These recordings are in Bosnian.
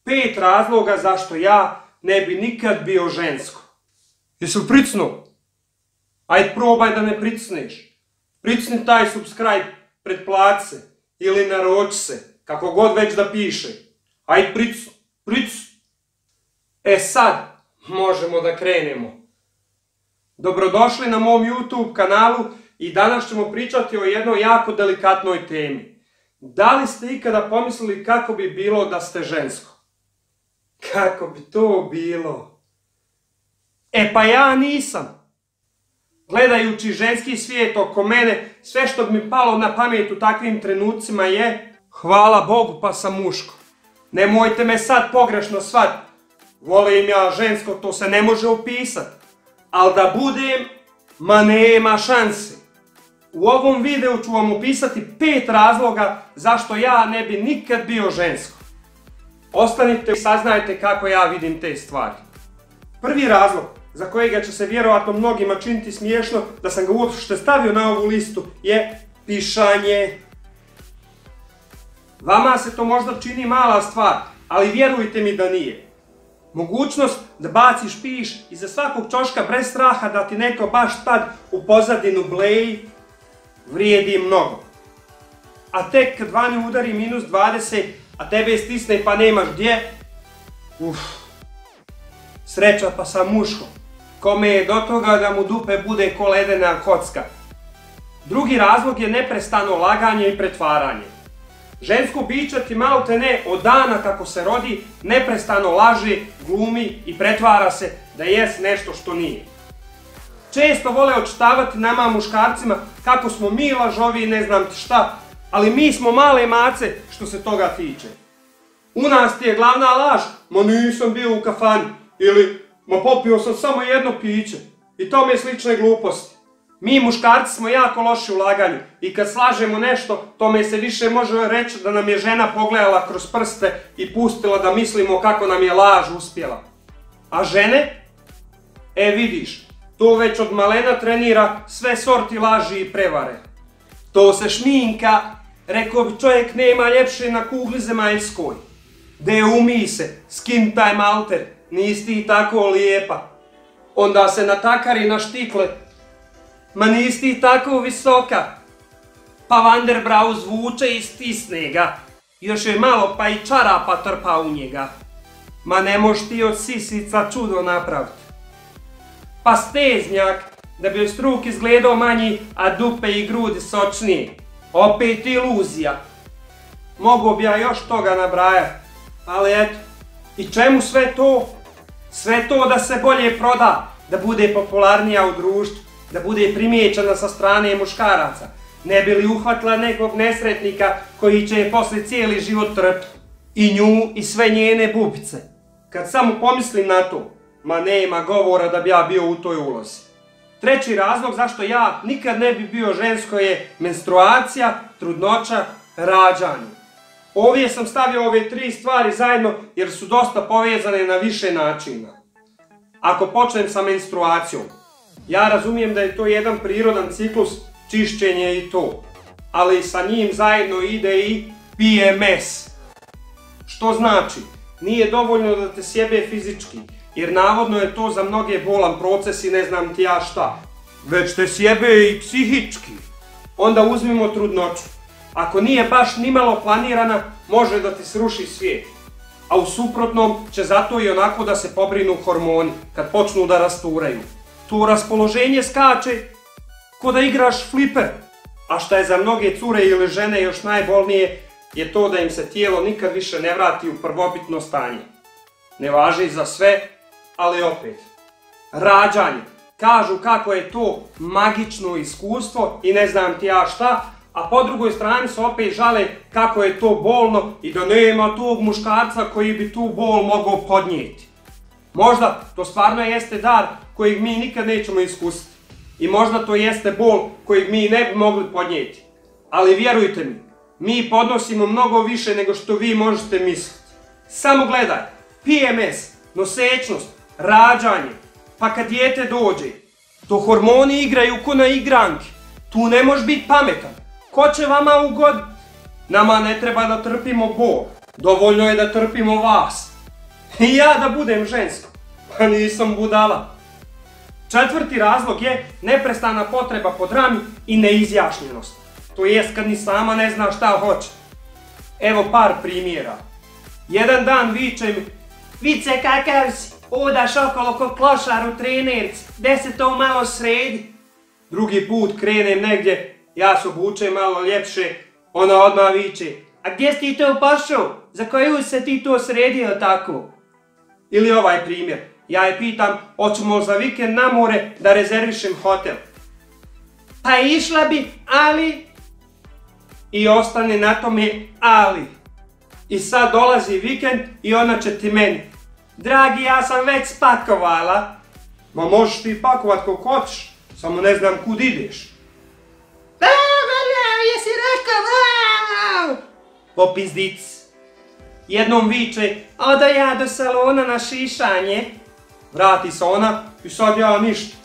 5 razloga zašto ja ne bi nikad bio žensko. Jesi li pricnuo? Ajde probaj da ne pricneš. Pricni taj subscribe, pretplati se ili naroči se, kako god već da piše. Ajde pricni. Sad možemo da krenemo. Dobrodošli na mom YouTube kanalu i danas ćemo pričati o jednoj jako delikatnoj temi. Da li ste ikada pomislili kako bi bilo da ste žensko? Kako bi to bilo? Pa ja nisam. Gledajući ženski svijet oko mene, sve što bi mi palo na pamet u takvim trenucima je hvala Bogu pa sam muško. Nemojte me sad pogrešno shvatiti. Volim ja žensko, to se ne može opisati. Ali da budem, ma nema šanse. U ovom videu ću vam opisati 5 razloga zašto ja ne bi nikad bio žensko. Ostanite i saznajte kako ja vidim te stvari. Prvi razlog, za kojega će se vjerovatno mnogima činiti smiješno da sam ga uopšte stavio na ovu listu, je pišanje. Vama se to možda čini mala stvar, ali vjerujte mi da nije. Mogućnost da baciš piš iza svakog ćoška bez straha da ti neko baš tad u pozadinu bleji, vrijedi mnogo. A tek kad vani udari -20, a tebe stisne pa nemaš gdje, sreća pa sam muško, kome je do toga da mu dupe bude ko ledena kocka. Drugi razlog je neprestano laganje i pretvaranje. Žensko biće ti malte ne od dana kako se rodi neprestano laže, glumi i pretvara se da jest nešto što nije. Često vole očitavati nama muškarcima kako smo mi lažovi i ne znam ti šta, ali mi smo male mace što se toga tiče. U nas ti je glavna laž, ma nisam bio u kafani, ili ma popio sam samo jedno piće i tome slične gluposti. Mi muškarci smo jako loši u laganju i kad slažemo nešto, tome se više može reći da nam je žena pogledala kroz prste i pustila da mislimo kako nam je laž uspjela. A žene? Vidiš, to već od malena trenira sve sorti laži i prevare. To se šminka, rekao bi čovjek nema ljepše na kugli zemaljskoj. De umij se, skin taj malter, nisi ti tako lijepa. Onda se natakari na štikle, ma nisi ti tako visoka. Pa Vanderbrau zvuče i stisne ga. Još je malo pa i čarapa trpa u njega. Ma ne moš ti od sisica čudo napraviti. Pa steznjak, da bi struk izgledao manji, a dupe i grudi sočnije. Opet iluzija. Mogu bi ja još toga nabrajati, ali eto. I čemu sve to? Sve to da se bolje proda, da bude popularnija u društvu, da bude primijećena sa strane muškaraca. Ne bi li uhvatila nekog nesretnika koji će je poslije cijeli život trpiti. I nju i sve njene bubice. Kad samo pomislim na to, ma nema govora da bi ja bio u toj ulozi. Treći razlog zašto ja nikad ne bi bio žensko je menstruacija, trudnoća, rađanje. Ovdje sam stavio ove 3 stvari zajedno jer su dosta povezane na više načina. Ako počnem sa menstruacijom, ja razumijem da je to jedan prirodan ciklus, čišćenje i to. Ali sa njim zajedno ide i PMS. Što znači, nije dovoljno da te sjebe fizički, jer navodno je to za mnoge bolan proces i ne znam ti ja šta. Već te sjebe i psihički. Onda uzmimo trudnoću. Ako nije baš nimalo planirana, može da ti sruši svijet. A u suprotnom će zato i onako da se pobrinu hormoni kad počnu da rasturaju. To raspoloženje skače ko da igraš fliper. A šta je za mnoge cure ili žene još najbolnije je to da im se tijelo nikad više ne vrati u prvobitno stanje. Ne važi za sve, ali opet. Rađanje. Kažu kako je to magično iskustvo i ne znam ti ja šta, a po drugoj strani se opet žale kako je to bolno i da nema tog muškarca koji bi tu bol mogao podnijeti. Možda to stvarno jeste dar kojeg mi nikad nećemo iskusiti. I možda to jeste bol kojeg mi ne bi mogli podnijeti. Ali vjerujte mi, mi podnosimo mnogo više nego što vi možete misliti. Samo gledaj, PMS, nosečnost, rađanje, pa kad dijete dođe, to hormoni igraju ko na igranki. Tu ne možeš biti pametan. Ko će vama ugoditi? Nama ne treba da trpimo bol. Dovoljno je da trpimo vas. I ja da budem žensko. Pa nisam budala. Četvrti razlog je neprestana potreba po drami i neizjašnjenost. To jest kad ni sama ne zna šta hoće. Evo par primjera. Jedan dan viče mi: Vice, kakav si? Odaš okolo ko klošar u trenerci, gde se to malo sredi? Drugi put krenem negdje, ja se obučem malo ljepše, ona odmah viče: A gdje si ti to pošao? Za koju se ti to sredio tako? Ili ovaj primjer. Ja je pitam, hoćemo za vikend na more da rezervišem hotel. Pa išla bi, ali... I ostane na tome ali. I sad dolazi vikend i ona će ti meni: Dragi, ja sam već spakovala. Ma možeš ti pakovat koliko hoćeš, samo ne znam kud ideš. Jesi rekao? Popizdic. Jednom viče: Odo ja do salona na šišanje. Vrati se ona i sad ja ništa.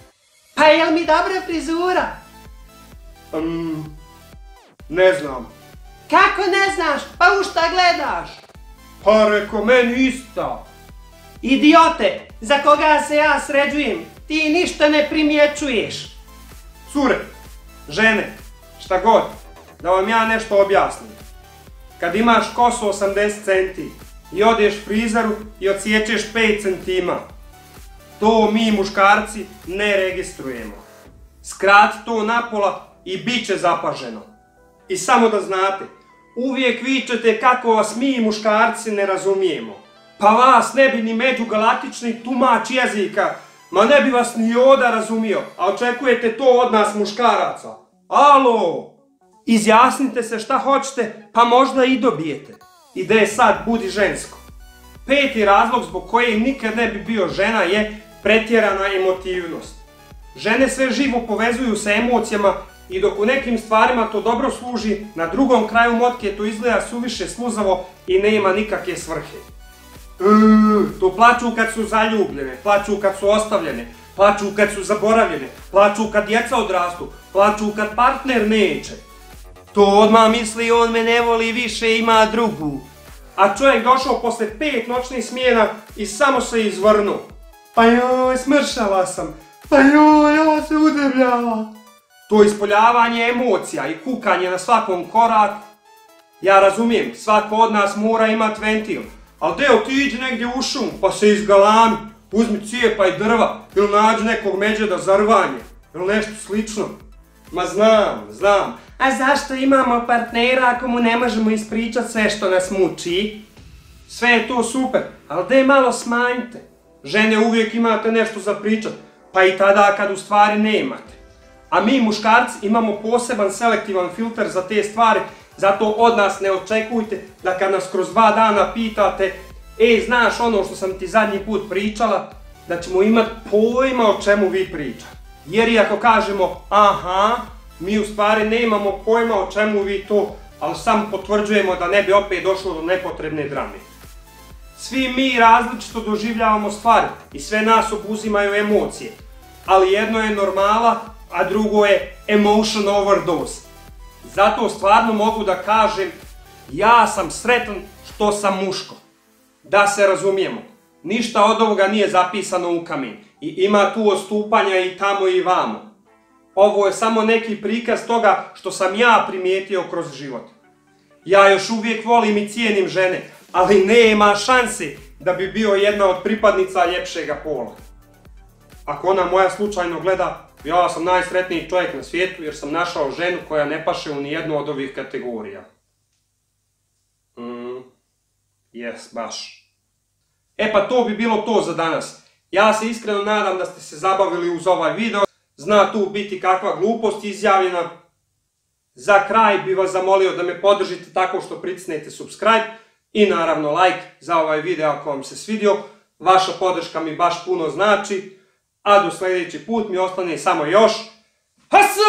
Pa jel mi dobra frizura? Ne znam. Kako ne znaš? Pa u šta gledaš? Pa reko, meni ista. Idiote, za koga se ja sređujem? Ti ništa ne primjećuješ. Cure, žene, šta god, da vam ja nešto objasnim. Kad imaš kosu 80 centi i odeš frizeru i odsječeš 5 centima, to mi muškarci ne registrujemo. Skrati to napola i bit će zapaženo. I samo da znate, uvijek vičete kako vas mi muškarci ne razumijemo. Pa vas ne bi ni međugalaktični tumač jezika, ma ne bi vas ni Joda razumio, a očekujete to od nas muškaraca. Alo! Izjasnite se šta hoćete, pa možda i dobijete. Ide sad, budi žensko. Peti razlog zbog kojeg nikad ne bi bio žena je pretjerana emotivnost. Žene sve živo povezuju sa emocijama i dok u nekim stvarima to dobro služi, na drugom kraju motke to izgleda suviše sluzavo i nema nikakve svrhe. To plaču kad su zaljubljene, plaču kad su ostavljene, plaču kad su zaboravljene, plaču kad djeca odrastu, plaču kad partner neće. To odmah misli on me ne voli više, ima drugu. A čovjek došao posle 5 noćnih smjena i samo se izvrnuo. Pa joj, smršala sam. Pa joj, ja se udebljala. To ispoljavanje emocija i kukanje na svakom koraku. Ja razumijem, svako od nas mora imat ventil. Ali deo ti iđi negdje u šum pa se izgalami, uzmi cijepaj drva ili nađi nekog međeda za rvanje ili nešto slično. Ma znam. A zašto imamo partnera ako mu ne možemo ispričat sve što nas muči? Sve je to super, ali daj malo smanjite. Žene uvijek imate nešto za pričat, pa i tada kad u stvari nemate. A mi muškarci imamo poseban selektivan filter za te stvari, zato od nas ne očekujte da kad nas kroz 2 dana pitate: znaš ono što sam ti zadnji put pričala, da ćemo imat pojma o čemu vi pričate. Jer i ako kažemo aha, mi u stvari nemamo pojma o čemu vi to, ali samo potvrđujemo da ne bi opet došlo do nepotrebne drame. Svi mi različito doživljavamo stvari i sve nas obuzimaju emocije, ali jedno je normala, a drugo je emotion overdose. Zato stvarno mogu da kažem, ja sam sretan što sam muško. Da se razumijemo, ništa od ovoga nije zapisano u kamen i ima tu odstupanja i tamo i vamo. Ovo je samo neki prikaz toga što sam ja primijetio kroz život. Ja još uvijek volim i cijenim žene, ali nema šanse da bi bio jedna od pripadnica ljepšega pola. Ako ona moja slučajno gleda, ja sam najsretniji čovjek na svijetu jer sam našao ženu koja ne paše u nijednu od ovih kategorija. Jes, baš. Pa to bi bilo to za danas. Ja se iskreno nadam da ste se zabavili uz ovaj video. Zna tu biti kakva glupost izjavljena. Za kraj bi vas zamolio da me podržite tako što pritisnete subscribe i naravno like za ovaj video ako vam se svidio. Vaša podrška mi baš puno znači. A do sljedeći put mi ostane samo još... Haso!